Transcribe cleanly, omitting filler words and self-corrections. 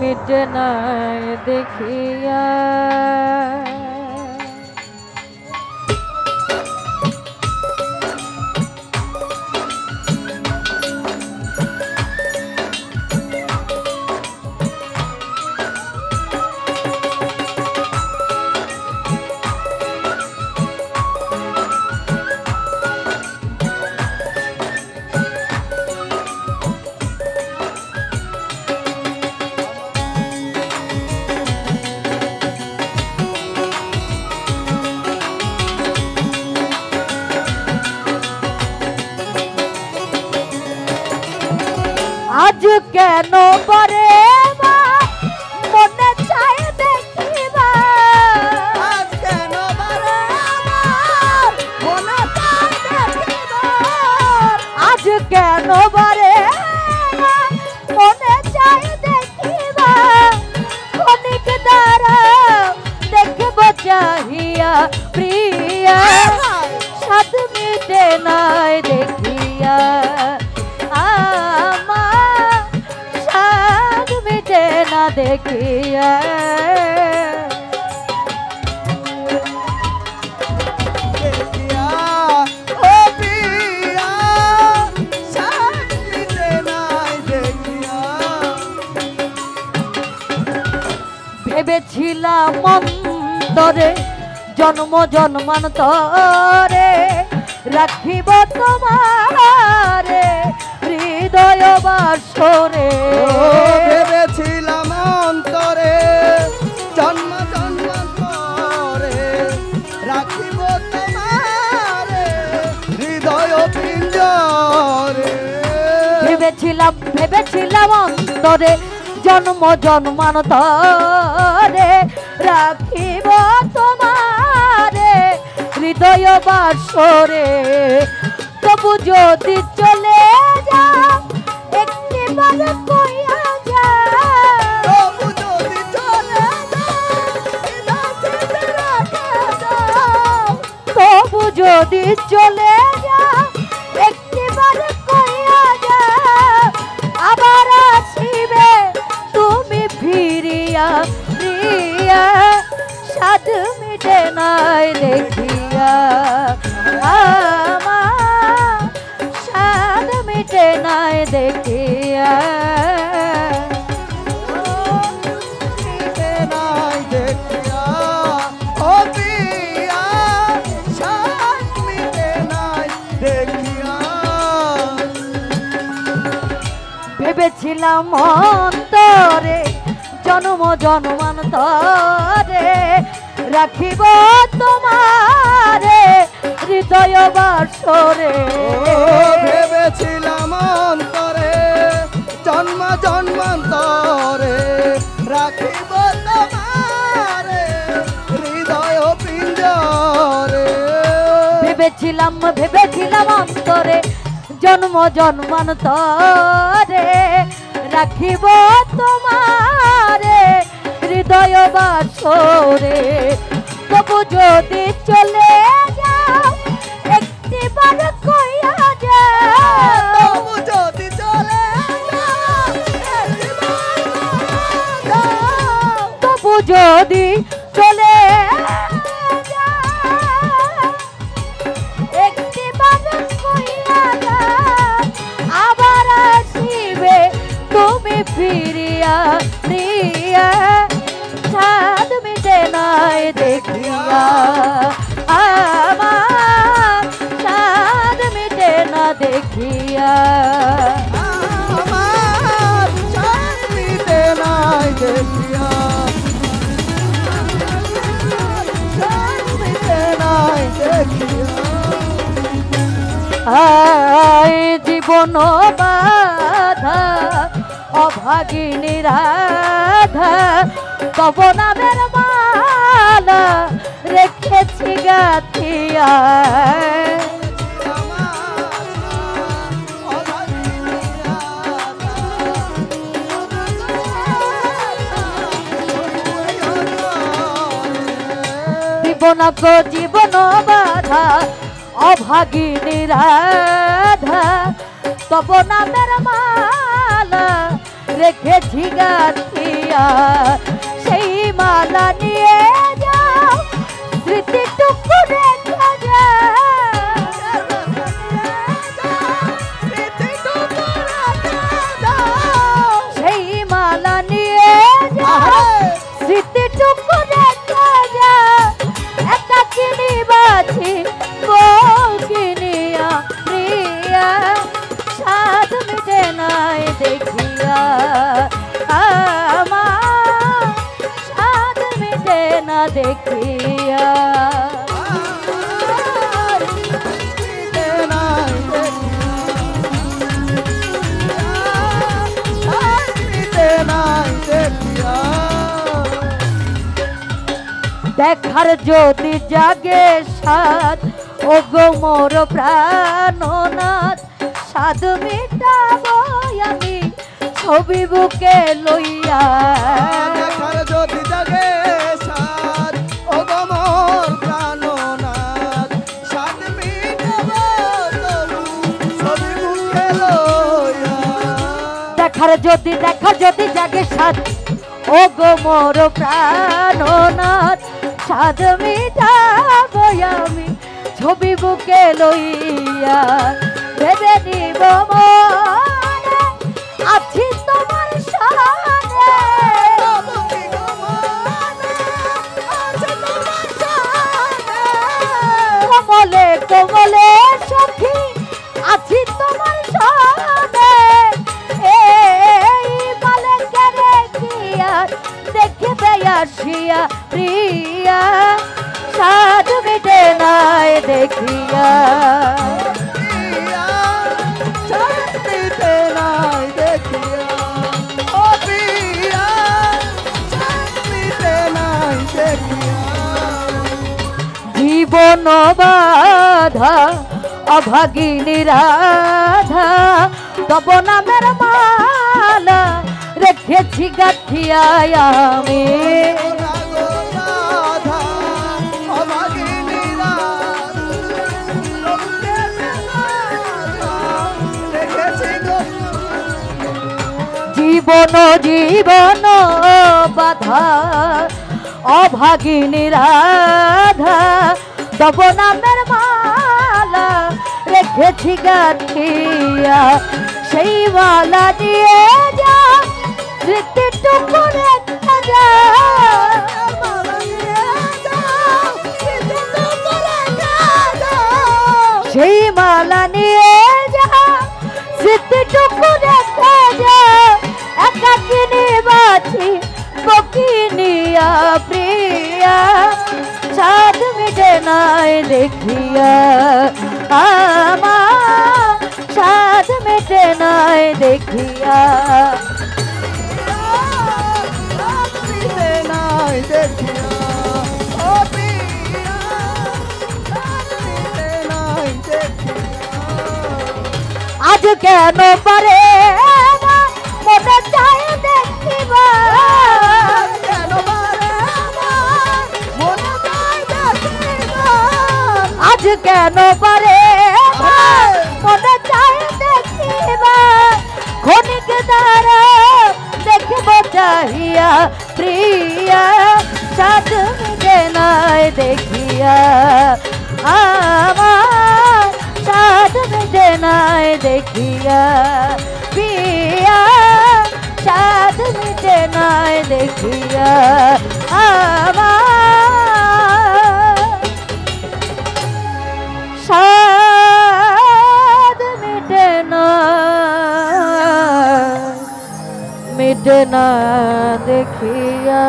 মিটে নাই দেখিয়া। আজ কেন পরে মনে চাই দেখিবা, আজ কেন পরে মনে চাই দেখিবা, আজ কেন পরে মনে চাই দেখিবা, ক্ষণিক দ্বারা দেখব চাহিয়া প্রিয়া, সাধ মিটে নাই দেখিয়া। না দেখিয়া দেখিয়া ও প্রিয়া শান্তিতে নাই দেখিয়া। ভেবেছিলাম অন্তরে জন্ম জন্মান্তরে রাখিব তোমারে হৃদয় বাসরে। ভেবেছিলাম অন্তরে জন্ম জন্মান্তরে রাখিব তোমারে হৃদয় পিঞ্জরে। ভেবেছিলাম অন্তরে জন্ম জন্মান্তরে রাখিব তোমারে হৃদয় বাসরে। তবু যদি চলে যাও একটিবার কইয়া যাও, তবু যদি চলে যাও, তবু যদি চলে যাও একটিবার কইয়া যাও, আবার আসিবে তুমি ফিরিয়া প্রিয়া, সাধ মিটে নাই দেখিয়া। আমার সাধ মিটে নাই দেখিয়া। মিটে নাই দেখিয়া ও প্রিয়া সাধ মিটে নাই দেখিয়া। ভেবেছিলাম অন্তরে জন্ম জন্মান্তরে রাখিব তোমারে হৃদয় বাসরে। ভেবেছিলাম অন্তরে জন্ম জন্মান্তরে রাখিব তোমারে হৃদয় পিঞ্জরে। ভেবেছিলাম অন্তরে জন্ম জন্মান্তরে রাখিব তোমারে হৃদয় বাসরে। তবু যদি চলে যাও একটিবার কইয়া যাও, তবু যদি চলে যাও একটিবার কইয়া যাও, তবু যদি চলে যাও একটিবার কইয়া যাও, আবার আসিবে তুমি ফিরিয়া প্রিয়া, সাধ মিটে নাই দেখিয়া। আমার সাধ মিটে না দেখিয়া। আমার সাধ মিটে নাই দেখিয়া, সাধ মিটে নাই দেখিয়া। আয় জীবন বাধা অভাগিনী রাধা, তব নামের মালা রেখেছি গাথিয়া। জীবন গো জীবন বাধা অভাগিনী রাধা, তব নামের মালা রেখেছি গাঁথিয়া সেই মালা নিয়ে যাও স্মৃতিটুকু রেখে যাও সেই মালা নিয়ে যাও স্মৃতিটুকু রেখে যাও একাকিনী বাছি বউকিনিয়া প্রিয়া সাধ মিটে নাই দেখিয়া আমার সাধ মিটে না দেখিয়া দেখার যদি জাগে সাধ ও গো মোর প্রাণনাথ সাধ মিটাবো আমি ছবি বুকে লইয়া দেখার যদি জাগে সাধ ও গো মোর প্রাণনাথ সাধ মিটাবো ছবি বুকে লইয়া দেখার যদি জাগে সাধ ও গো মোর প্রাণনাথ সাধ মিটাবো আমি ছবি বুকে লইয়া ভেবে নিব মনে আছি তোমার সাথে কমলে কমলে সখী আছি তোমার সাথে এই বলে কেড়ে গিয়া দেখবে আসিয়া প্রিয়া সাধ মিটে নাই দেখিয়া জীবন বাধা অভাগিনী রাধা তব নামের মালা রেখেছি গাঁথিয়া আমি জীবন জীবন বাধা অভাগিনী রাধা তব নামের মালা রেখেছি গাঁথিয়া সেই মালা দিয়ে যা স্মৃতিটুকু রেখে যা সেই মালা নিয়ে যা স্মৃতিটুকু রেখে যা একাকিনী বাছি বকিনিয়া প্রিয়া সাধ মিটে নাই দেখিয়া আমার সাধ মিটে নাই দেখিয়া আজ কেন পারে মনে চাই দেখিবা আজ কেন পারে মনে চাই দেখিবা ক্ষণিক দ্বারা দেখব চাহিয়া প্রিয়া সাধ মিটে নাই দেখিয়া আমার সাধ মিটে নাই দেখিয়া প্রিয়া সাধ মিটে নাই দেখিয়া আমার সাধ মিটে না দেখিয়া